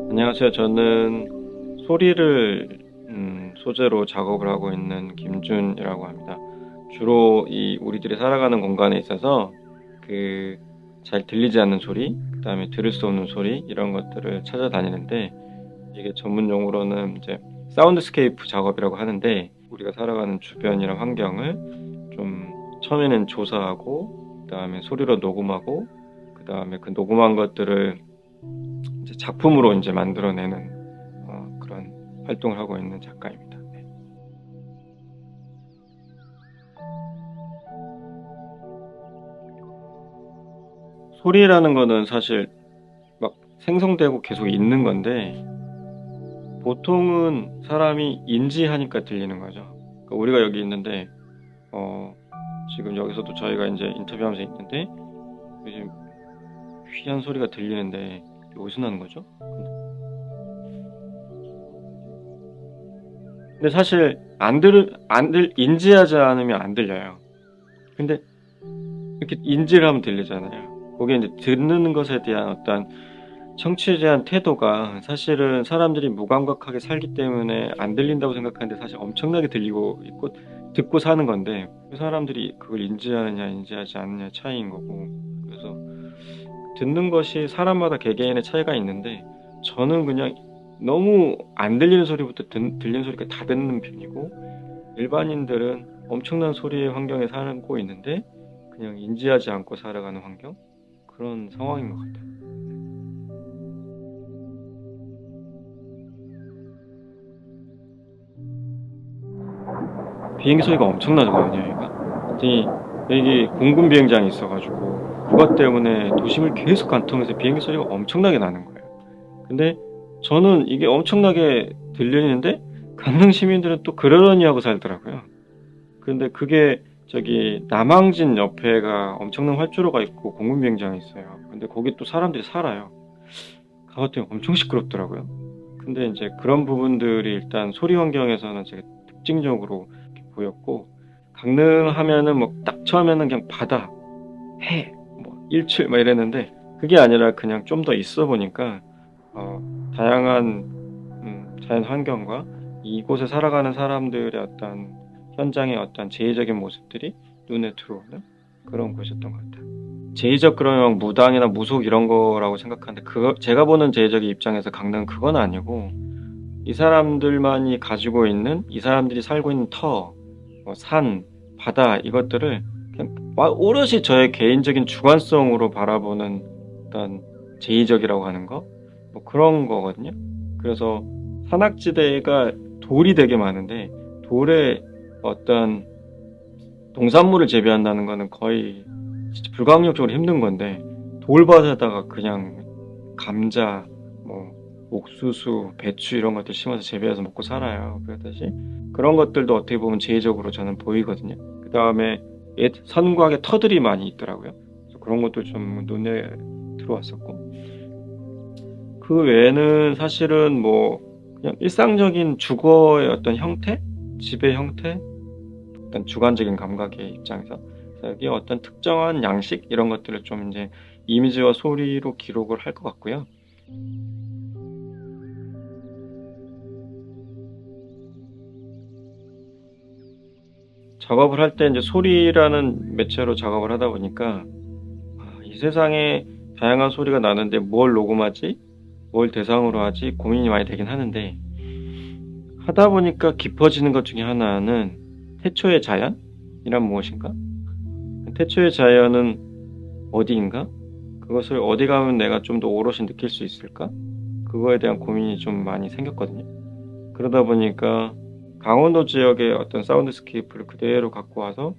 안녕하세요. 저는 소리를 소재로 작업을 하고 있는 김준이라고 합니다. 주로 이 우리들이 살아가는 공간에 있어서 그 잘 들리지 않는 소리, 그다음에 들을 수 없는 소리 이런 것들을 찾아다니는데, 이게 전문 용어로는 이제 사운드스케이프 작업이라고 하는데, 우리가 살아가는 주변이나 환경을 좀 처음에는 조사하고, 그다음에 소리로 녹음하고, 그다음에 그 녹음한 것들을 이제 작품으로 이제 만들어내는 그런 활동을 하고 있는 작가입니다. 네. 소리라는 거는 사실 막 생성되고 계속 있는 건데, 보통은 사람이 인지하니까 들리는 거죠. 그러니까 우리가 여기 있는데, 어, 지금 여기서도 저희가 이제 인터뷰하면서 있는데, 요즘 희한 소리가 들리는데 이게 어디서 나는 거죠? 근데 사실 인지하지 않으면 안 들려요. 근데 이렇게 인지를 하면 들리잖아요. 거기에 이제 듣는 것에 대한 어떤 청취에 대한 태도가, 사실은 사람들이 무감각하게 살기 때문에 안 들린다고 생각하는데 사실 엄청나게 들리고 있고 듣고 사는 건데, 그 사람들이 그걸 인지하느냐 인지하지 않느냐 차이인 거고. 그래서 듣는 것이 사람마다 개개인의 차이가 있는데, 저는 그냥 너무 안 들리는 소리부터 들리는 소리까지 다 듣는 편이고, 일반인들은 엄청난 소리의 환경에 살고 있는데 그냥 인지하지 않고 살아가는 환경, 그런 상황인 것 같아요. 비행기 소리가 엄청나거든요, 여기가. 여기 공군 비행장이 있어가지고 그것 때문에 도심을 계속 관통해서 비행기 소리가 엄청나게 나는 거예요. 근데 저는 이게 엄청나게 들리는데, 강릉 시민들은 또 그러려니 하고 살더라고요. 근데 그게 저기 남항진 옆에가 엄청난 활주로가 있고 공군 비행장이 있어요. 근데 거기 또 사람들이 살아요. 가봤더니 엄청 시끄럽더라고요. 근데 이제 그런 부분들이 일단 소리 환경에서는 되게 특징적으로 이렇게 보였고, 강릉 하면은 뭐 딱 처음에는 그냥 바다, 해, 뭐 일출 막 이랬는데, 그게 아니라 그냥 좀 더 있어 보니까 다양한 자연 환경과 이곳에 살아가는 사람들의 어떤 현장의 어떤 제의적인 모습들이 눈에 들어오는 그런 곳이었던 것 같아요. 제의적 그러면 무당이나 무속 이런 거라고 생각하는데, 그거 제가 보는 제의적인 입장에서 강릉은 그건 아니고, 이 사람들만이 가지고 있는, 이 사람들이 살고 있는 터, 산, 바다 이것들을 그냥 오롯이 저의 개인적인 주관성으로 바라보는 어떤 제의적이라고 하는 거, 뭐 그런 거거든요. 그래서 산악지대가 돌이 되게 많은데, 돌에 어떤 동산물을 재배한다는 거는 거의 진짜 불가항력적으로 힘든 건데, 돌밭에다가 그냥 감자, 뭐 옥수수, 배추 이런 것들 심어서 재배해서 먹고 살아요. 그렇듯이 그런 것들도 어떻게 보면 제의적으로 저는 보이거든요. 그 다음에 선곽에 터들이 많이 있더라고요. 그래서 그런 것도 좀 눈에 들어왔었고, 그 외에는 사실은 뭐 그냥 일상적인 주거의 어떤 형태, 집의 형태, 어떤 주관적인 감각의 입장에서, 그래서 여기 어떤 특정한 양식 이런 것들을 좀 이제 이미지와 소리로 기록을 할 것 같고요. 작업을 할 때 이제 소리라는 매체로 작업을 하다 보니까, 이 세상에 다양한 소리가 나는데 뭘 녹음하지? 뭘 대상으로 하지? 고민이 많이 되긴 하는데, 하다 보니까 깊어지는 것 중에 하나는 태초의 자연이란 무엇인가? 태초의 자연은 어디인가? 그것을 어디 가면 내가 좀 더 오롯이 느낄 수 있을까? 그거에 대한 고민이 좀 많이 생겼거든요. 그러다 보니까 강원도 지역의 어떤 사운드스케이프를 그대로 갖고 와서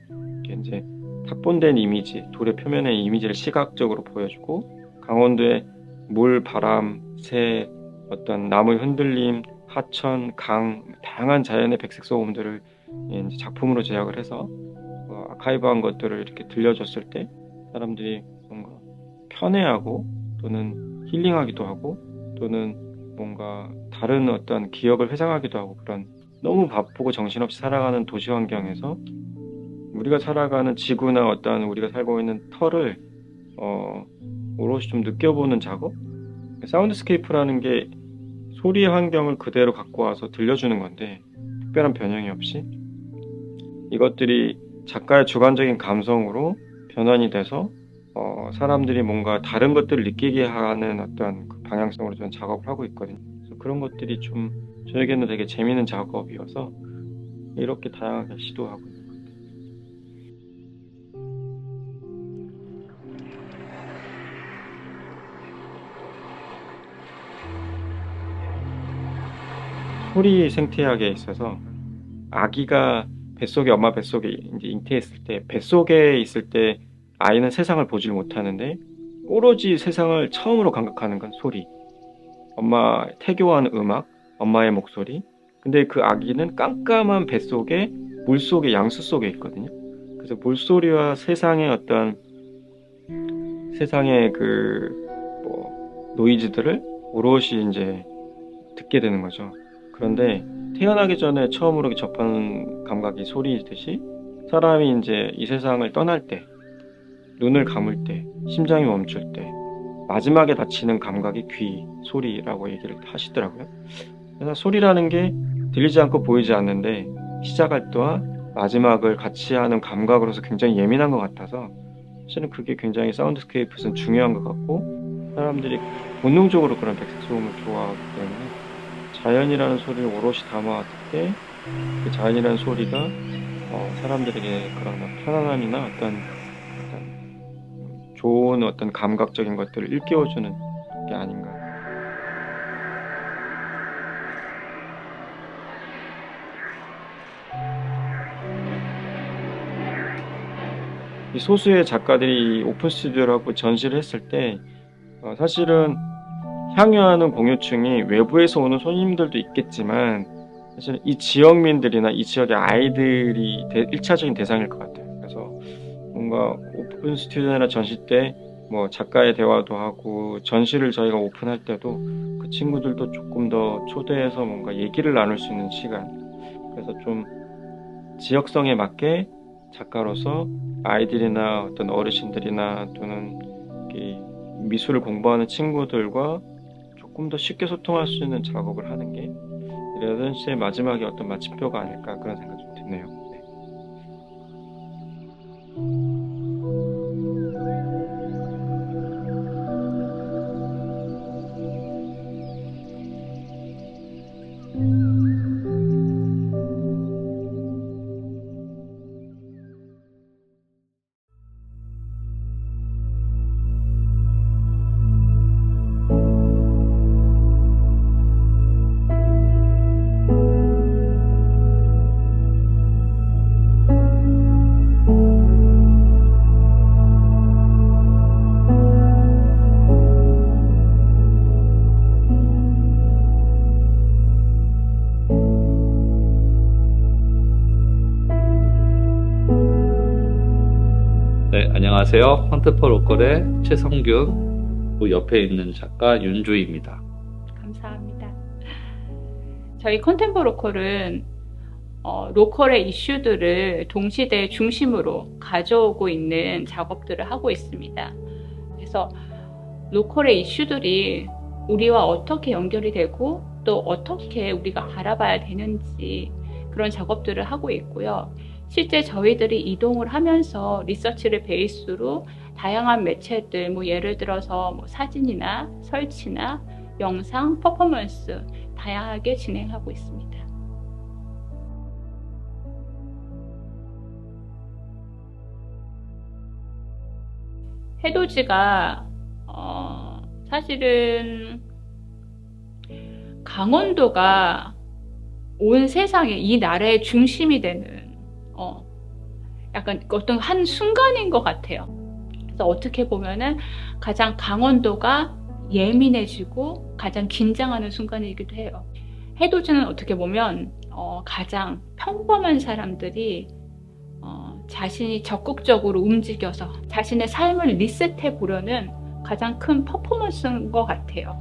이렇게 이제 탁본된 이미지, 돌의 표면의 이미지를 시각적으로 보여주고, 강원도의 물, 바람, 새, 어떤 나무의 흔들림, 하천, 강, 다양한 자연의 백색 소음들을 이제 작품으로 제작을 해서 아카이브한 것들을 이렇게 들려줬을 때 사람들이 뭔가 편해하고 또는 힐링하기도 하고 또는 뭔가 다른 어떤 기억을 회상하기도 하고 그런 너무 바쁘고 정신없이 살아가는 도시 환경에서 우리가 살아가는 지구나 어떤 우리가 살고 있는 터를 오롯이 좀 느껴보는 작업? 사운드스케이프라는 게 소리의 환경을 그대로 갖고 와서 들려주는 건데 특별한 변형이 없이 이것들이 작가의 주관적인 감성으로 변환이 돼서 사람들이 뭔가 다른 것들을 느끼게 하는 어떤 그 방향성으로 저는 작업을 하고 있거든요. 그래서 그런 것들이 좀 저에게는 되게 재미있는 작업이어서 이렇게 다양하게 시도하고 있는 것 같아요. 소리 생태학에 있어서 아기가 뱃속에 엄마 뱃속에 이제 잉태했을 때 뱃속에 있을 때 아이는 세상을 보질 못하는데 오로지 세상을 처음으로 감각하는 건 소리. 엄마 태교하는 음악, 엄마의 목소리. 근데 그 아기는 깜깜한 뱃속에 물속에 양수 속에 있거든요. 그래서 물소리와 세상의 어떤 세상의 노이즈들을 오롯이 이제 듣게 되는 거죠. 그런데 태어나기 전에 처음으로 접하는 감각이 소리이듯이 사람이 이제 이 세상을 떠날 때, 눈을 감을 때, 심장이 멈출 때 마지막에 닫히는 감각이 귀, 소리라고 얘기를 하시더라고요. 그래서 소리라는 게 들리지 않고 보이지 않는데 시작할 때와 마지막을 같이 하는 감각으로서 굉장히 예민한 것 같아서 사실은 그게 굉장히 사운드스케이프에서는 중요한 것 같고 사람들이 본능적으로 그런 백색 소음을 좋아하기 때문에 자연이라는 소리를 오롯이 담아왔을 때 그 자연이라는 소리가 사람들에게 그런 편안함이나 어떤 좋은 어떤 감각적인 것들을 일깨워주는 게 아닌가. 이 소수의 작가들이 오픈 스튜디오라고 전시를 했을 때 사실은 향유하는 공유층이 외부에서 오는 손님들도 있겠지만 사실 이 지역민들이나 이 지역의 아이들이 1차적인 대상일 것 같아요. 그래서 뭔가 오픈 스튜디오나 전시 때 뭐 작가의 대화도 하고 전시를 저희가 오픈할 때도 그 친구들도 조금 더 초대해서 뭔가 얘기를 나눌 수 있는 시간. 그래서 좀 지역성에 맞게 작가로서 아이들이나 어떤 어르신들이나 또는 미술을 공부하는 친구들과 조금 더 쉽게 소통할 수 있는 작업을 하는 게 레전시의 마지막에 어떤 마침표가 아닐까 그런 생각이 좀 드네요. 네. 네, 안녕하세요. 헌트퍼 로컬의 최성균, 그 옆에 있는 작가 윤주희입니다. 감사합니다. 저희 컨템포 로컬은 로컬의 이슈들을 동시대 중심으로 가져오고 있는 작업들을 하고 있습니다. 그래서 로컬의 이슈들이 우리와 어떻게 연결이 되고 또 어떻게 우리가 알아봐야 되는지 그런 작업들을 하고 있고요. 실제 저희들이 이동을 하면서 리서치를 베이스로 다양한 매체들, 예를 들어서 사진이나 설치나 영상, 퍼포먼스 다양하게 진행하고 있습니다. 해돋이가 사실은 강원도가 온 세상에 이 나라의 중심이 되는 약간 어떤 한 순간인 것 같아요. 그래서 어떻게 보면은 가장 강원도가 예민해지고 가장 긴장하는 순간이기도 해요. 해돋이는 어떻게 보면 가장 평범한 사람들이 자신이 적극적으로 움직여서 자신의 삶을 리셋해 보려는 가장 큰 퍼포먼스인 것 같아요.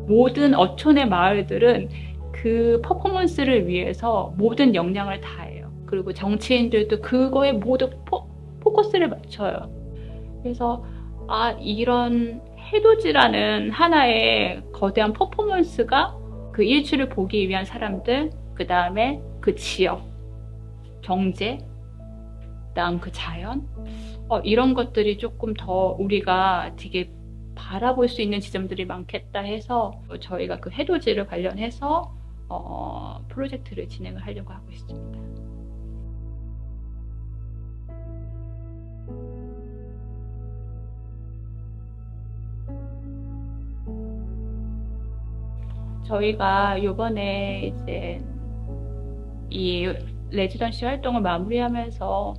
모든 어촌의 마을들은 그 퍼포먼스를 위해서 모든 역량을 다해요. 그리고 정치인들도 그거에 모두 포커스를 맞춰요. 그래서 이런 해돋이라는 하나의 거대한 퍼포먼스가 그 일출을 보기 위한 사람들, 그 다음에 그 지역, 경제, 그다음 그 자연, 이런 것들이 조금 더 우리가 되게 바라볼 수 있는 지점들이 많겠다 해서 저희가 그 해돋이를 관련해서 프로젝트를 진행을 하려고 하고 있습니다. 저희가 이번에 이제 이 레지던시 활동을 마무리하면서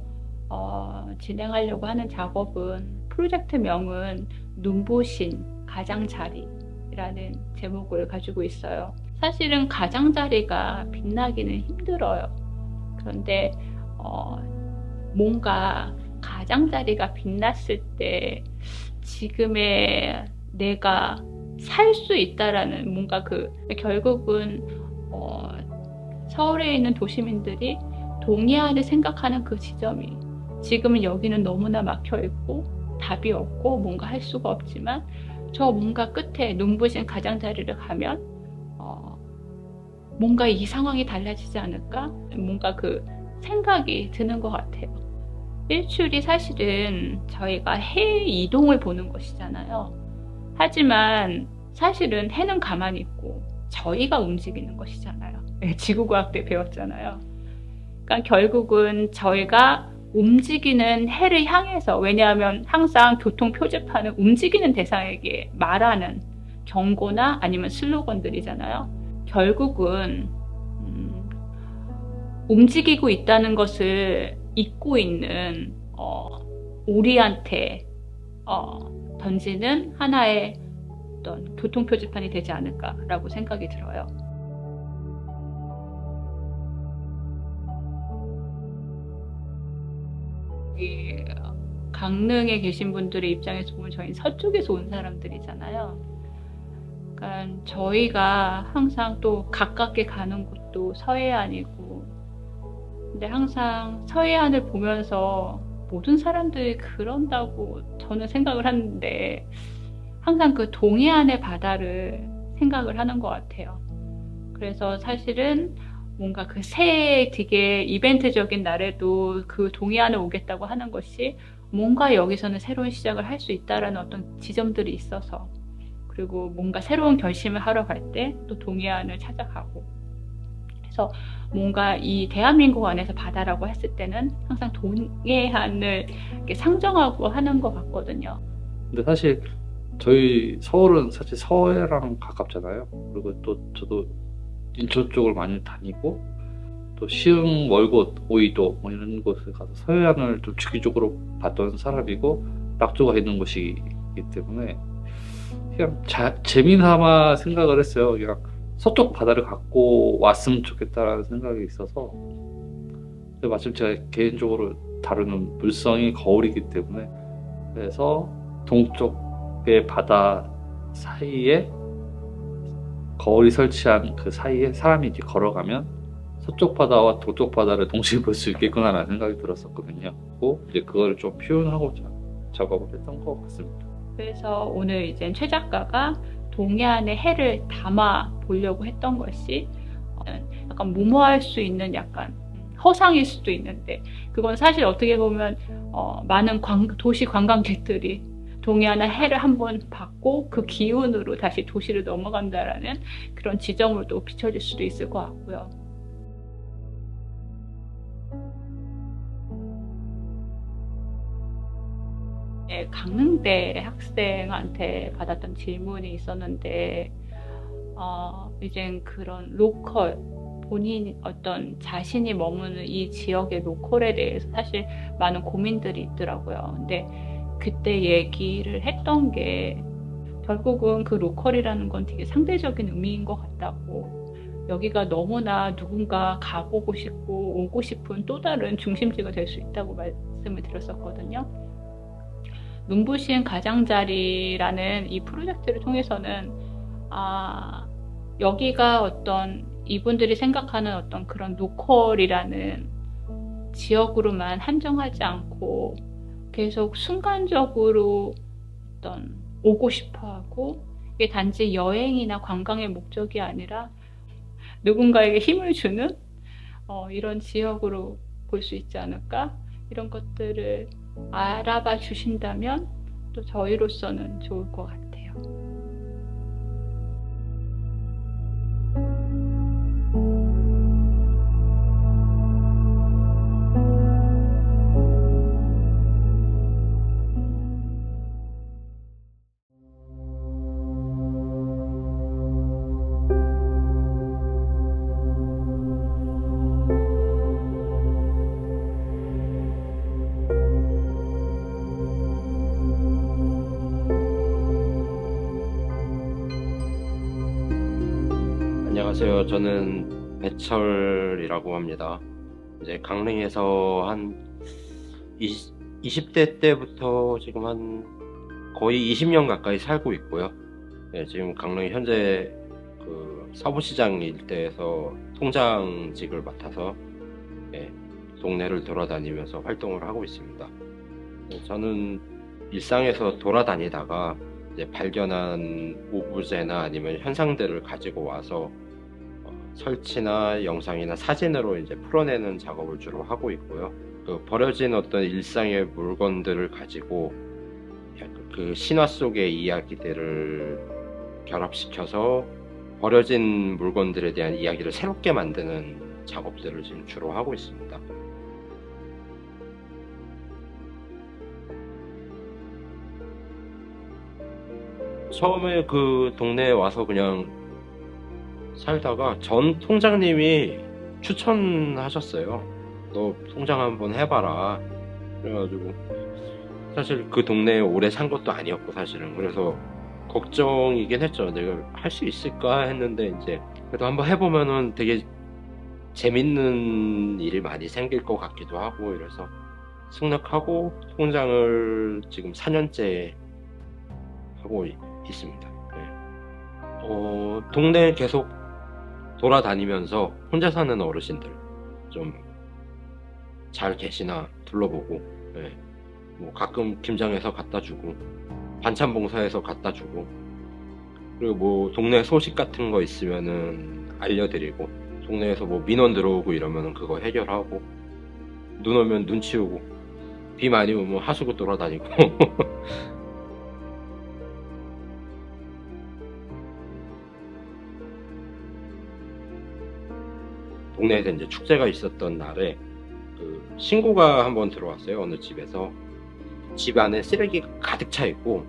진행하려고 하는 작업은 프로젝트명은 눈부신 가장자리라는 제목을 가지고 있어요. 사실은 가장자리가 빛나기는 힘들어요. 그런데 뭔가 가장자리가 빛났을 때 지금의 내가 살 수 있다라는 뭔가 결국은 서울에 있는 도시민들이 동해안을 생각하는 그 지점이 지금은 여기는 너무나 막혀 있고 답이 없고 뭔가 할 수가 없지만 저 뭔가 끝에 눈부신 가장자리를 가면 뭔가 이 상황이 달라지지 않을까? 뭔가 그 생각이 드는 것 같아요. 일출이 사실은 저희가 해 이동을 보는 것이잖아요. 하지만 사실은 해는 가만히 있고 저희가 움직이는 것이잖아요. 지구과학 때 배웠잖아요. 그러니까 결국은 저희가 움직이는 해를 향해서, 왜냐하면 항상 교통 표지판은 움직이는 대상에게 말하는 경고나 아니면 슬로건들이잖아요. 결국은 움직이고 있다는 것을 잊고 있는 우리한테 던지는 하나의 어떤 교통 표지판이 되지 않을까라고 생각이 들어요. 이 강릉에 계신 분들의 입장에서 보면 저희는 서쪽에서 온 사람들이잖아요. 그러니까 저희가 항상 또 가깝게 가는 곳도 서해안이고, 근데 항상 서해안을 보면서 모든 사람들이 그런다고 저는 생각을 하는데 항상 그 동해안의 바다를 생각을 하는 것 같아요. 그래서 사실은 뭔가 그 새해 되게 이벤트적인 날에도 그 동해안을 오겠다고 하는 것이 뭔가 여기서는 새로운 시작을 할 수 있다라는 어떤 지점들이 있어서, 그리고 뭔가 새로운 결심을 하러 갈 때 또 동해안을 찾아가고, 그래서 뭔가 이 대한민국 안에서 바다라고 했을 때는 항상 동해안을 이렇게 상정하고 하는 것 같거든요. 근데 사실 저희 서울은 사실 서해랑 가깝잖아요. 그리고 또 저도 인천 쪽을 많이 다니고 또 시흥, 월곶, 오이도 뭐 이런 곳에 가서 서해안을 좀 주기적으로 봤던 사람이고 낙조가 있는 곳이기 때문에 그냥 재미삼아 생각을 했어요. 그냥 서쪽 바다를 갖고 왔으면 좋겠다라는 생각이 있어서. 근데 마침 제가 개인적으로 다루는 물성이 거울이기 때문에, 그래서 동쪽의 바다 사이에 거울이 설치한 그 사이에 사람이 이제 걸어가면 서쪽 바다와 동쪽 바다를 동시에 볼 수 있겠구나라는 생각이 들었었거든요. 그리고 이제 그걸 좀 표현하고자 작업을 했던 것 같습니다. 그래서 오늘 이제 최 작가가 동해안의 해를 담아 보려고 했던 것이 약간 무모할 수 있는 약간 허상일 수도 있는데, 그건 사실 어떻게 보면 많은 도시 관광객들이 동해안의 해를 한번 받고 그 기운으로 다시 도시를 넘어간다라는 그런 지점으로 또 비춰질 수도 있을 것 같고요. 강릉대 학생한테 받았던 질문이 있었는데, 이젠 그런 로컬, 본인 어떤 자신이 머무는 이 지역의 로컬에 대해서 사실 많은 고민들이 있더라고요. 근데 그때 얘기를 했던 게 결국은 그 로컬이라는 건 되게 상대적인 의미인 것 같다고. 여기가 너무나 누군가 가보고 싶고 오고 싶은 또 다른 중심지가 될 수 있다고 말씀을 드렸었거든요. 눈부신 가장자리라는 이 프로젝트를 통해서는 여기가 어떤 이분들이 생각하는 어떤 그런 로컬이라는 지역으로만 한정하지 않고 계속 순간적으로 어떤 오고 싶어하고, 이게 단지 여행이나 관광의 목적이 아니라 누군가에게 힘을 주는 이런 지역으로 볼 수 있지 않을까? 이런 것들을 알아봐 주신다면 또 저희로서는 좋을 것 같아요. 안녕하세요. 저는 배철이라고 합니다. 이제 강릉에서 한 20대 때부터 지금 한 거의 20년 가까이 살고 있고요. 네, 지금 강릉 현재 그 서부시장 일대에서 통장직을 맡아서 동네를 돌아다니면서 활동을 하고 있습니다. 저는 일상에서 돌아다니다가 이제 발견한 오브제나 아니면 현상들을 가지고 와서 설치나 영상이나 사진으로 이제 풀어내는 작업을 주로 하고 있고요. 그 버려진 어떤 일상의 물건들을 가지고 그 신화 속의 이야기들을 결합시켜서 버려진 물건들에 대한 이야기를 새롭게 만드는 작업들을 지금 주로 하고 있습니다. 처음에 그 동네에 와서 그냥 살다가 전 통장님이 추천하셨어요. 너 통장 한번 해봐라. 그래가지고 사실 그 동네에 오래 산 것도 아니었고 사실은 그래서 걱정이긴 했죠. 내가 할 수 있을까 했는데 이제 그래도 한번 해보면은 되게 재밌는 일이 많이 생길 것 같기도 하고 이래서 승낙하고 통장을 지금 4년째 하고 있습니다. 동네 계속 돌아다니면서 혼자 사는 어르신들 좀 잘 계시나 둘러보고, 뭐 가끔 김장해서 갖다 주고 반찬 봉사해서 갖다 주고, 그리고 뭐 동네 소식 같은 거 있으면은 알려드리고, 동네에서 뭐 민원 들어오고 이러면은 그거 해결하고, 눈 오면 눈 치우고, 비 많이 오면 하수구 돌아다니고 동네에서 이제 축제가 있었던 날에 그 신고가 한번 들어왔어요. 어느 집에서 집 안에 쓰레기가 가득 차 있고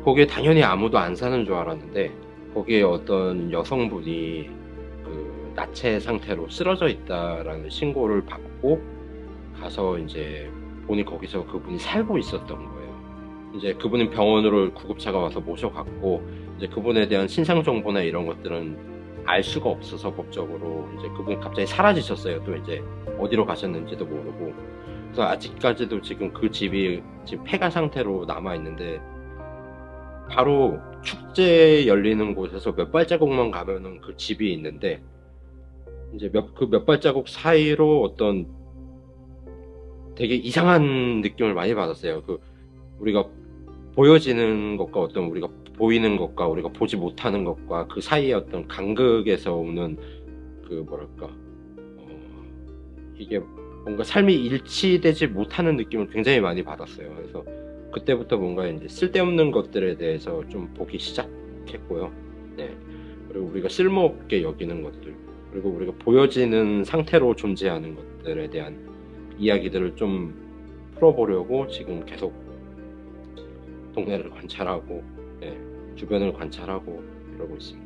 거기에 당연히 아무도 안 사는 줄 알았는데 거기에 어떤 여성분이 그 나체 상태로 쓰러져 있다라는 신고를 받고 가서 이제 보니 거기서 그분이 살고 있었던 거예요. 이제 그분은 병원으로 구급차가 와서 모셔갔고 이제 그분에 대한 신상 정보나 이런 것들은 알 수가 없어서 법적으로 이제 그분이 갑자기 사라지셨어요. 또 이제 어디로 가셨는지도 모르고. 그래서 아직까지도 지금 그 집이 지금 폐가 상태로 남아 있는데 바로 축제 열리는 곳에서 몇 발자국만 가면은 그 집이 있는데 이제 몇 발자국 사이로 어떤 되게 이상한 느낌을 많이 받았어요. 그 우리가 보여지는 것과 어떤 우리가 보이는 것과 우리가 보지 못하는 것과 그 사이에 어떤 간극에서 오는 그 뭐랄까 이게 뭔가 삶이 일치되지 못하는 느낌을 굉장히 많이 받았어요. 그래서 그때부터 뭔가 이제 쓸데없는 것들에 대해서 좀 보기 시작했고요. 그리고 우리가 쓸모없게 여기는 것들, 그리고 우리가 보여지는 상태로 존재하는 것들에 대한 이야기들을 좀 풀어보려고 지금 계속 동네를 관찰하고 주변을 관찰하고 이러고 있습니다.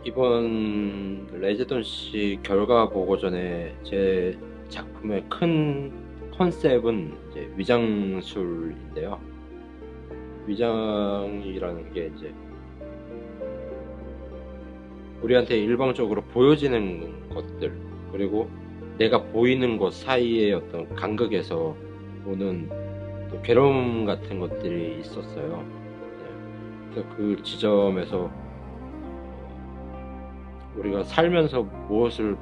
이번 레지던시 결과 보고전에 제 작품의 큰 컨셉은 이제 위장술인데요. 위장이라는 게 이제 우리한테 일방적으로 보여지는 것들, 그리고 내가 보이는 것 사이의 어떤 간극에서 오는 또 괴로움 같은 것들이 있었어요. 그래서 그 지점에서 우리가 살면서 무엇을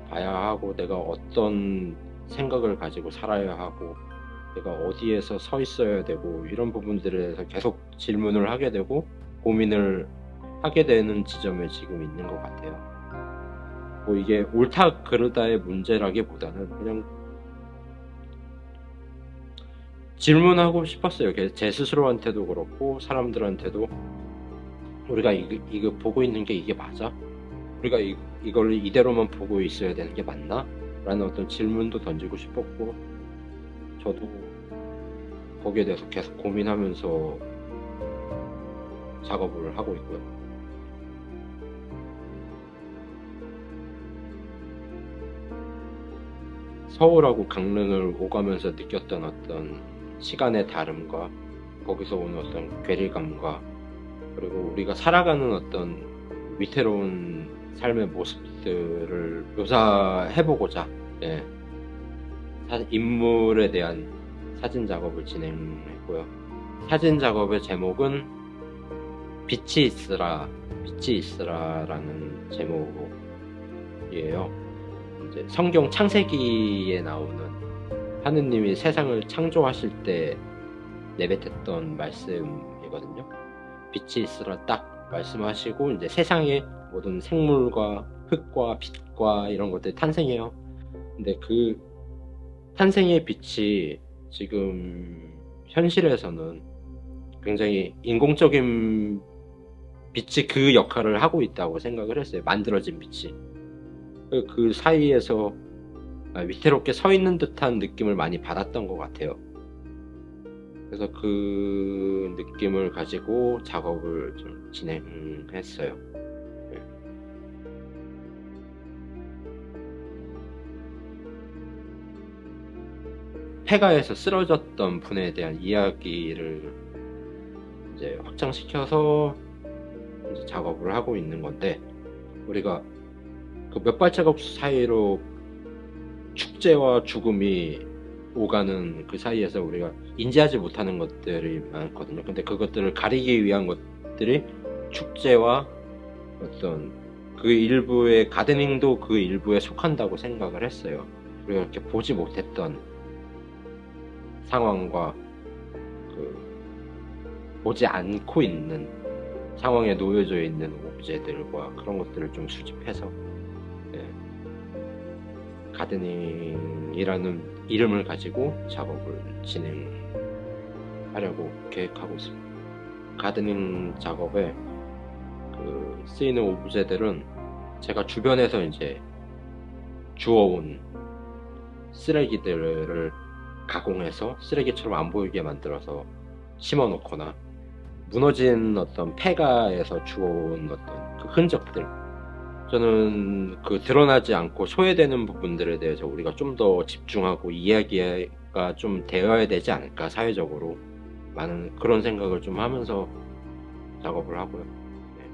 봐야 하고, 내가 어떤 생각을 가지고 살아야 하고, 내가 어디에서 서 있어야 되고, 이런 부분들에 대해서 계속 질문을 하게 되고 고민을 하게 되는 지점에 지금 있는 것 같아요. 뭐 이게 옳다 그르다의 문제라기보다는 그냥 질문하고 싶었어요. 제 스스로한테도 그렇고 사람들한테도 우리가 이거 보고 있는 게 이게 맞아? 우리가 이걸 이대로만 보고 있어야 되는 게 맞나? 라는 어떤 질문도 던지고 싶었고, 저도 거기에 대해서 계속 고민하면서 작업을 하고 있고요. 서울하고 강릉을 오가면서 느꼈던 어떤 시간의 다름과 거기서 오는 어떤 괴리감과, 그리고 우리가 살아가는 어떤 위태로운 삶의 모습들을 묘사해보고자 인물에 대한 사진 작업을 진행했고요. 사진 작업의 제목은 빛이 있으라라는 제목이에요. 이제 성경 창세기에 나오는 하느님이 세상을 창조하실 때 내뱉었던 말씀이거든요. 빛이 있으라 딱 말씀하시고 이제 세상의 모든 생물과 흙과 빛과 이런 것들이 탄생해요. 근데 그 탄생의 빛이 지금 현실에서는 굉장히 인공적인 빛이 그 역할을 하고 있다고 생각을 했어요. 만들어진 빛이. 그 사이에서 위태롭게 서 있는 듯한 느낌을 많이 받았던 것 같아요. 그래서 그 느낌을 가지고 작업을 좀 진행했어요. 폐가에서 쓰러졌던 분에 대한 이야기를 이제 확장시켜서 이제 작업을 하고 있는 건데, 우리가 그 몇 발자국 사이로 축제와 죽음이 오가는 그 사이에서 우리가 인지하지 못하는 것들이 많거든요. 근데 그것들을 가리기 위한 것들이 축제와 어떤 그 일부의 가드닝도 그 일부에 속한다고 생각을 했어요. 우리가 이렇게 보지 못했던 상황과 보지 않고 있는 상황에 놓여져 있는 오브제들과 그런 것들을 좀 수집해서 가드닝이라는 이름을 가지고 작업을 진행하려고 계획하고 있습니다. 가드닝 작업에 쓰이는 오브제들은 제가 주변에서 이제 주워온 쓰레기들을 가공해서 쓰레기처럼 안 보이게 만들어서 심어놓거나, 무너진 어떤 폐가에서 주워온 어떤 그 흔적들, 저는 그 드러나지 않고 소외되는 부분들에 대해서 우리가 좀 더 집중하고 이야기가 좀 되어야 되지 않을까, 사회적으로 많은 그런 생각을 좀 하면서 작업을 하고요. 네.